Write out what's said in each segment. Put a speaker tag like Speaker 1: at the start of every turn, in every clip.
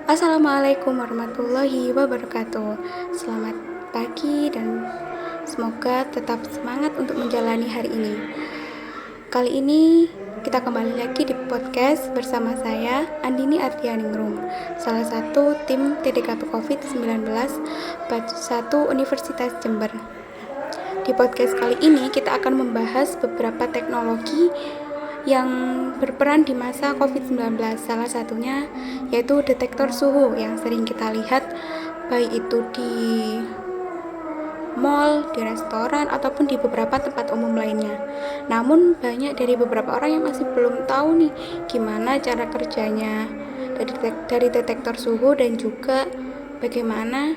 Speaker 1: Assalamualaikum warahmatullahi wabarakatuh. Selamat pagi dan semoga tetap semangat untuk menjalani hari ini. Kali ini kita kembali lagi di podcast bersama saya Andini Ardianingrum, salah satu tim TDKP COVID-19 Batch 1 Universitas Jember. Di podcast kali ini kita akan membahas beberapa teknologi yang berperan di masa COVID-19. Salah satunya yaitu detektor suhu yang sering kita lihat baik itu di mall, di restoran, ataupun di beberapa tempat umum lainnya. Namun banyak dari beberapa orang yang masih belum tahu nih gimana cara kerjanya dari detektor suhu dan juga bagaimana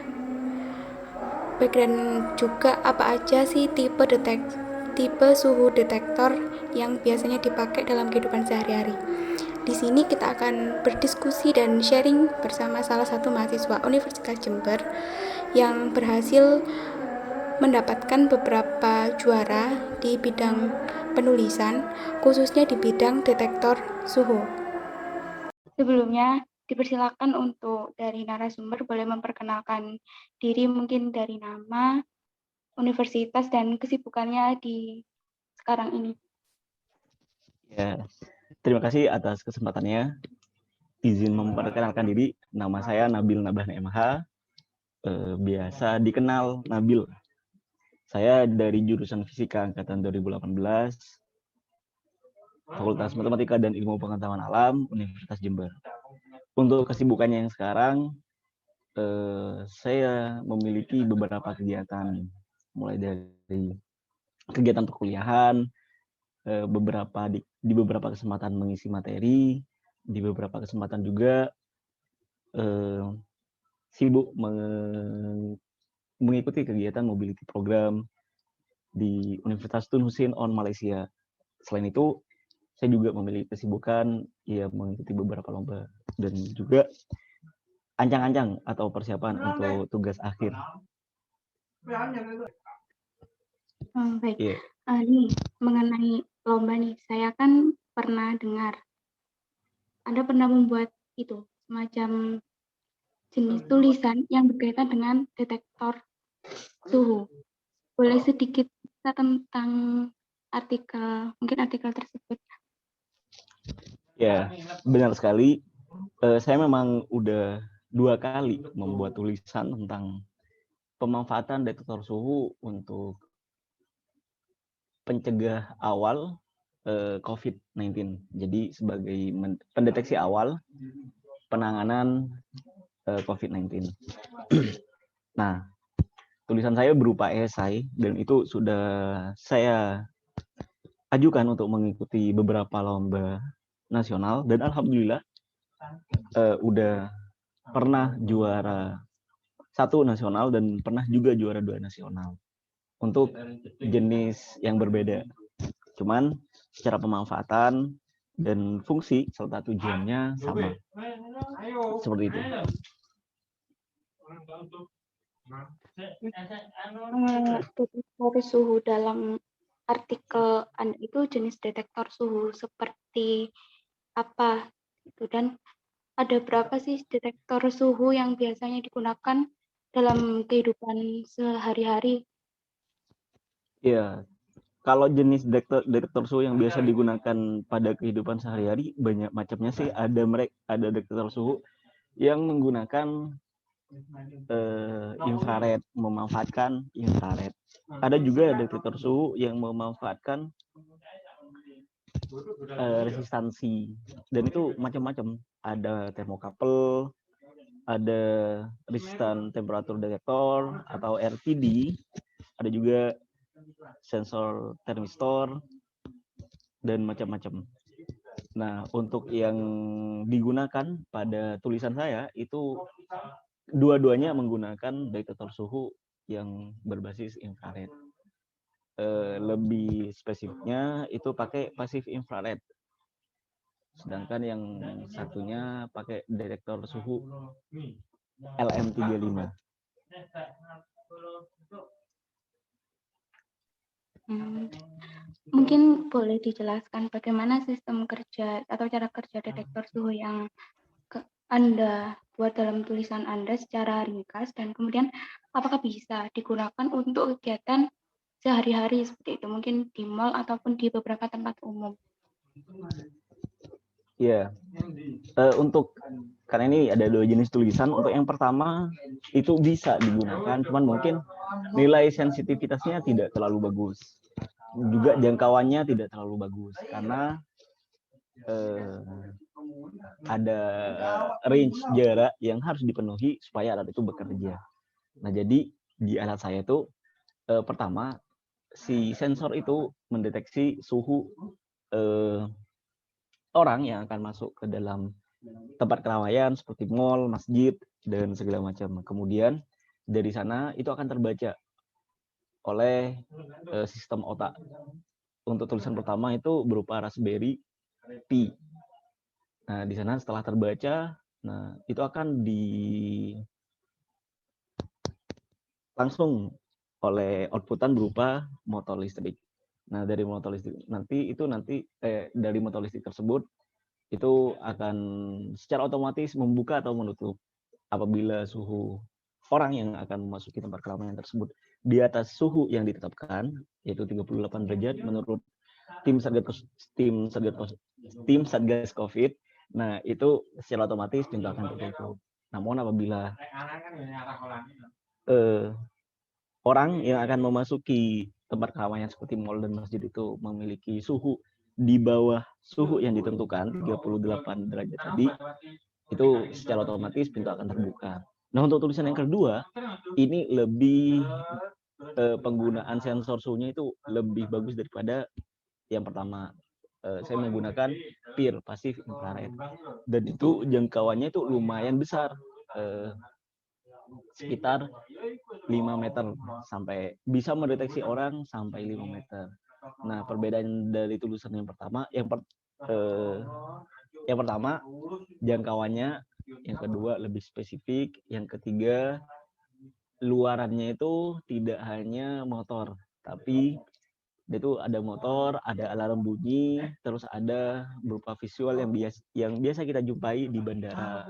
Speaker 1: dan juga apa aja sih tipe suhu detektor yang biasanya dipakai dalam kehidupan sehari-hari. Di sini kita akan berdiskusi dan sharing bersama salah satu mahasiswa Universitas Jember yang berhasil mendapatkan beberapa juara di bidang penulisan, khususnya di bidang detektor suhu. Sebelumnya, dipersilakan untuk dari narasumber boleh memperkenalkan diri mungkin dari nama, universitas, dan kesibukannya di sekarang ini.
Speaker 2: Ya, terima kasih atas kesempatannya. Izin memperkenalkan diri, nama saya Nabil Nabahna MH, biasa dikenal Nabil. Saya dari jurusan Fisika angkatan 2018, Fakultas Matematika dan Ilmu Pengetahuan Alam, Universitas Jember. Untuk kesibukannya yang sekarang, saya memiliki beberapa kegiatan, mulai dari kegiatan perkuliahan, di beberapa kesempatan mengisi materi, di beberapa kesempatan juga sibuk mengikuti kegiatan mobility program di Universitas Tun Hussein on Malaysia. Selain itu, saya juga memiliki kesibukan mengikuti beberapa lomba dan juga ancang-ancang atau persiapan untuk tugas akhir.
Speaker 1: Baik. Nih, mengenai lomba nih, saya kan pernah dengar Anda pernah membuat itu semacam jenis tulisan yang berkaitan dengan detektor suhu. Boleh sedikit cerita tentang mungkin artikel tersebut?
Speaker 2: Ya, benar sekali. Saya memang udah 2 kali membuat tulisan tentang pemanfaatan detektor suhu untuk pencegah awal COVID-19. Jadi sebagai pendeteksi awal penanganan COVID-19. Nah, tulisan saya berupa esai dan itu sudah saya ajukan untuk mengikuti beberapa lomba nasional dan alhamdulillah udah pernah juara 1 nasional dan pernah juga juara 2 nasional untuk jenis yang berbeda. Cuman secara pemanfaatan dan fungsi serta tujuannya sama. Seperti itu.
Speaker 1: Detektor suhu dalam artikel Anda itu jenis detektor suhu seperti apa itu, dan ada berapa sih detektor suhu yang biasanya digunakan dalam kehidupan sehari-hari?
Speaker 2: Ya, kalau jenis detektor suhu yang biasa digunakan pada kehidupan sehari-hari banyak macamnya sih. Ada detektor suhu yang menggunakan infrared, memanfaatkan infrared. Ada juga detektor suhu yang memanfaatkan resistansi, dan itu macam-macam. Ada termokapel, ada resistan temperatur detektor atau RTD, ada juga sensor termistor dan macam-macam. Nah, untuk yang digunakan pada tulisan saya itu dua-duanya menggunakan detektor suhu yang berbasis infrared. Lebih spesifiknya itu pakai pasif infrared. Sedangkan yang satunya pakai detektor suhu LM35.
Speaker 1: Mungkin boleh dijelaskan bagaimana sistem kerja atau cara kerja detektor suhu yang Anda buat dalam tulisan Anda secara ringkas, dan kemudian apakah bisa digunakan untuk kegiatan sehari-hari seperti itu, mungkin di mall ataupun di beberapa tempat umum?
Speaker 2: Iya, untuk karena ini ada 2 jenis tulisan. Untuk yang pertama itu bisa digunakan, cuman mungkin nilai sensitivitasnya tidak terlalu bagus. Juga jangkauannya tidak terlalu bagus karena ada range jarak yang harus dipenuhi supaya alat itu bekerja. Nah, jadi di alat saya itu pertama si sensor itu mendeteksi suhu orang yang akan masuk ke dalam tempat keramaian seperti mall, masjid, dan segala macam. Kemudian dari sana itu akan terbaca oleh sistem otak. Untuk tulisan pertama itu berupa Raspberry Pi. Nah, di sana setelah terbaca, nah itu akan langsung oleh outputan berupa motor listrik. Nah, dari motor listrik dari motor listrik tersebut itu akan secara otomatis membuka atau menutup apabila suhu orang yang akan memasuki tempat keramaian tersebut di atas suhu yang ditetapkan, yaitu 38 derajat menurut tim Satgas COVID. Nah, itu secara otomatis pintu akan tertutup. Namun apabila orang yang akan memasuki tempat keramaian seperti mall dan masjid itu memiliki suhu di bawah suhu yang ditentukan 38 derajat tadi, itu secara otomatis pintu akan terbuka. Nah, untuk tulisan yang kedua, ini lebih penggunaan sensor suhunya itu lebih bagus daripada yang pertama. Saya menggunakan PIR, pasif infrared, dan itu jangkauannya itu lumayan besar, sekitar 5 meter, sampai bisa mendeteksi orang sampai 5 meter. Nah, perbedaan dari tulisan yang pertama, yang pertama jangkauannya, yang kedua lebih spesifik, yang ketiga luarannya itu tidak hanya motor, tapi itu ada motor, ada alarm bunyi, terus ada berupa visual yang biasa kita jumpai di bandara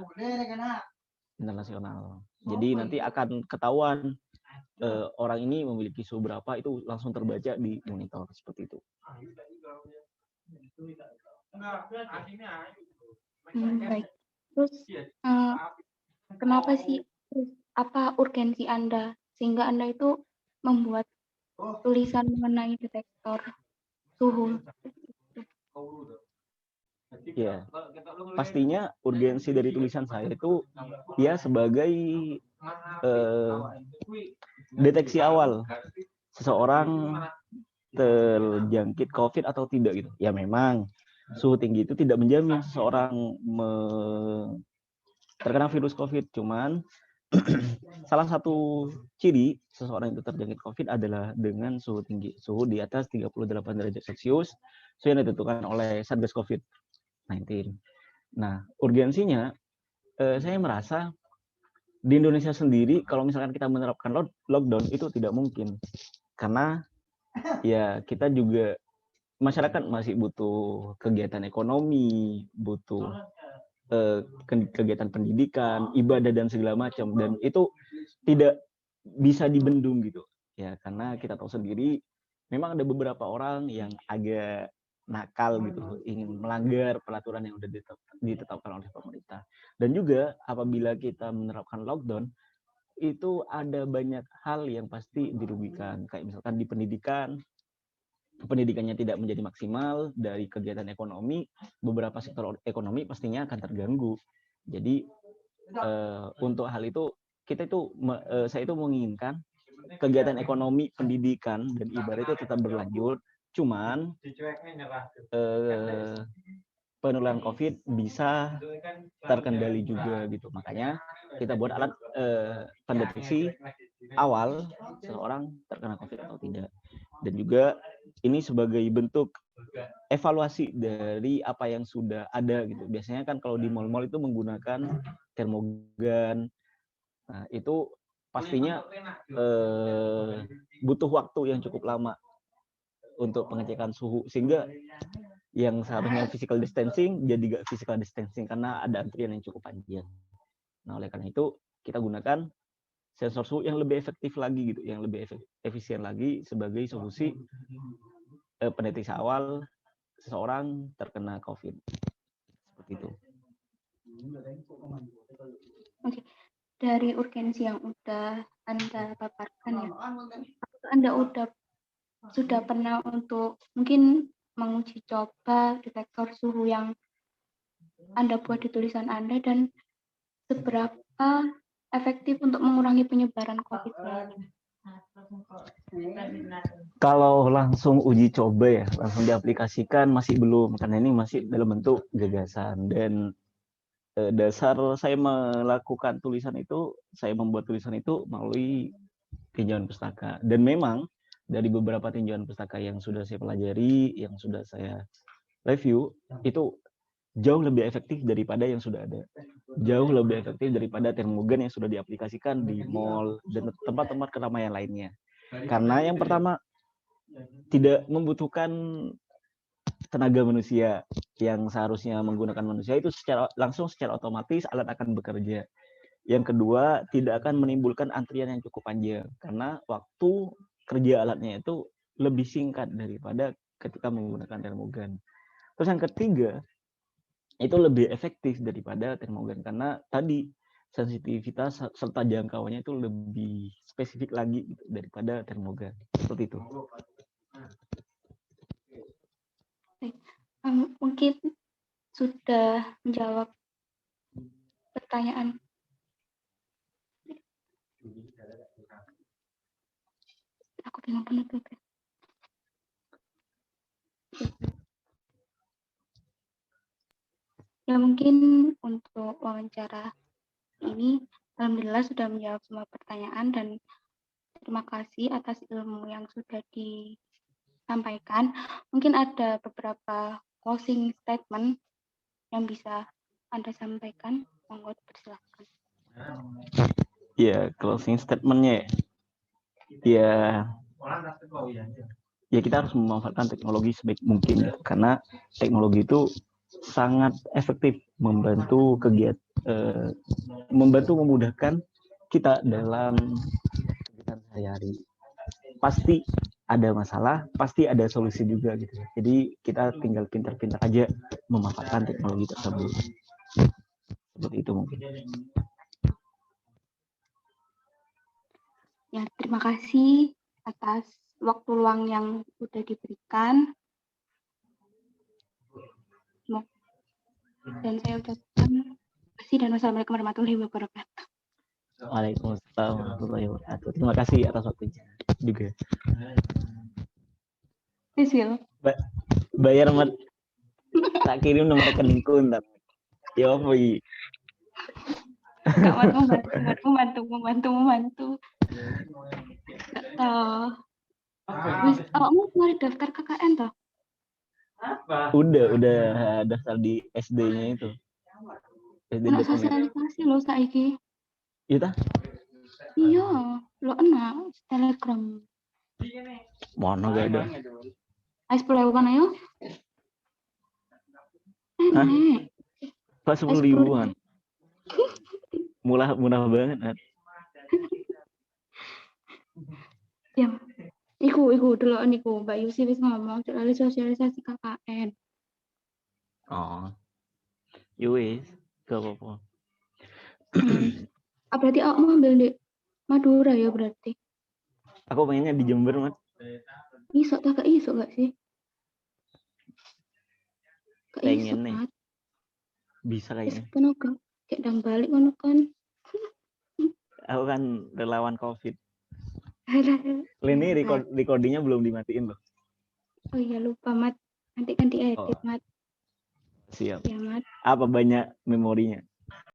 Speaker 2: internasional. Jadi nanti akan ketahuan orang ini memiliki suhu berapa, itu langsung terbaca di monitor seperti itu.
Speaker 1: Baik. Terus kenapa sih, apa urgensi Anda sehingga Anda itu membuat tulisan mengenai detektor suhu?
Speaker 2: Ya, pastinya urgensi dari tulisan saya itu ya sebagai deteksi awal seseorang terjangkit COVID atau tidak gitu. Ya memang suhu tinggi itu tidak menjamin seseorang terkena virus COVID, cuman salah satu ciri seseorang itu terjangkit COVID adalah dengan suhu tinggi, suhu di atas 38 derajat Celcius, suhu yang ditentukan oleh Satgas COVID-19. Nah, urgensinya, saya merasa di Indonesia sendiri, kalau misalkan kita menerapkan lockdown, itu tidak mungkin. Karena ya kita juga, masyarakat masih butuh kegiatan ekonomi, butuh kegiatan pendidikan, ibadah, dan segala macam. Dan itu tidak bisa dibendung gitu. Ya, karena kita tahu sendiri, memang ada beberapa orang yang agak nakal gitu, ingin melanggar peraturan yang sudah ditetapkan oleh pemerintah. Dan juga apabila kita menerapkan lockdown, itu ada banyak hal yang pasti dirugikan. Kayak misalkan di pendidikannya tidak menjadi maksimal, dari kegiatan ekonomi, beberapa sektor ekonomi pastinya akan terganggu. Jadi untuk hal itu saya itu menginginkan kegiatan ekonomi, pendidikan, dan ibadah itu tetap berlanjut. Cuman penularan COVID bisa terkendali juga gitu. Makanya kita buat alat pendeteksi awal seseorang terkena COVID atau tidak. Dan juga ini sebagai bentuk evaluasi dari apa yang sudah ada gitu. Biasanya kan kalau di mal-mal itu menggunakan termogan. Nah, itu pastinya butuh waktu yang cukup lama untuk pengecekan suhu, sehingga yang seharusnya physical distancing jadi gak physical distancing karena ada antrian yang cukup panjang. Nah, oleh karena itu kita gunakan sensor suhu yang lebih efektif lagi gitu, yang lebih efisien lagi sebagai solusi pendeteksi awal seseorang terkena COVID. Seperti itu.
Speaker 1: Oke. Dari urgensi yang udah Anda paparkan ya, Anda sudah pernah untuk mungkin menguji coba detektor suhu yang Anda buat di tulisan Anda, dan seberapa efektif untuk mengurangi penyebaran COVID-19?
Speaker 2: Kalau langsung uji coba ya, langsung diaplikasikan masih belum, karena ini masih dalam bentuk gagasan. Dan dasar saya melakukan tulisan itu, saya membuat tulisan itu melalui tinjauan pustaka. Dan memang dari beberapa tinjauan pustaka yang sudah saya pelajari, yang sudah saya review, itu jauh lebih efektif daripada yang sudah ada. Jauh lebih efektif daripada termogan yang sudah diaplikasikan di mall dan tempat-tempat keramaian lainnya. Karena yang pertama, tidak membutuhkan tenaga manusia yang seharusnya menggunakan manusia, itu secara otomatis alat akan bekerja. Yang kedua, tidak akan menimbulkan antrian yang cukup panjang karena waktu kerja alatnya itu lebih singkat daripada ketika menggunakan termogan. Terus yang ketiga, itu lebih efektif daripada termogan karena tadi sensitivitas serta jangkauannya itu lebih spesifik lagi gitu, daripada termogan. Seperti itu.
Speaker 1: Mungkin sudah menjawab pertanyaan. Aku bingung penutup. Ya mungkin untuk wawancara ini alhamdulillah sudah menjawab semua pertanyaan, dan terima kasih atas ilmu yang sudah disampaikan. Mungkin ada beberapa closing statement yang bisa Anda sampaikan. Monggo dipersilakan.
Speaker 2: Ya, closing statement-nya ya kita harus memanfaatkan teknologi sebaik mungkin ya, karena teknologi itu sangat efektif membantu memudahkan kita dalam kegiatan sehari-hari. Pasti ada masalah, pasti ada solusi juga gitu. Jadi kita tinggal pintar-pintar aja memanfaatkan teknologi tersebut. Seperti itu mungkin.
Speaker 1: Ya, terima kasih atas waktu luang yang sudah diberikan. Dan saya ucapkan terima kasih dan wassalamualaikum warahmatullahi wabarakatuh.
Speaker 2: Waalaikumsalam warahmatullahi wabarakatuh. Terima kasih atas waktunya juga.
Speaker 1: Sisil.
Speaker 2: Bayar mat. Tak kirim nomor rekeningku ntar. Ya apa iki?
Speaker 1: Kak membantu. Wis, kamu mari daftar KKN toh?
Speaker 2: Udah daftar di SD-nya itu.
Speaker 1: Anak sosialisasi lo saiki.
Speaker 2: Iya tah?
Speaker 1: Iya, lo enak Telegram.
Speaker 2: Mana gak ada?
Speaker 1: Ais 10.000 ayo. Enak.
Speaker 2: Pas 10.000-an. Murah banget.
Speaker 1: Ya. Iku dulu niku Mbak Yusi wis ngomong soal sosialisasi KKN.
Speaker 2: Oh. Yowis, gak apa-apa.
Speaker 1: Berarti aku mau ambil di Madura ya berarti.
Speaker 2: Aku pengennya di Jember, Mat.
Speaker 1: Iso tak iso gak sih?
Speaker 2: Pengen nih. Bisa kayaknya.
Speaker 1: Kan oke. Kayak dang balik ngono kan.
Speaker 2: Aku kan relawan COVID. Ini recordingnya belum dimatiin loh.
Speaker 1: Oh iya lupa, Mat. Nanti kan diedit, Mat.
Speaker 2: Siap.
Speaker 1: Ya, Mat.
Speaker 2: Apa banyak memorinya?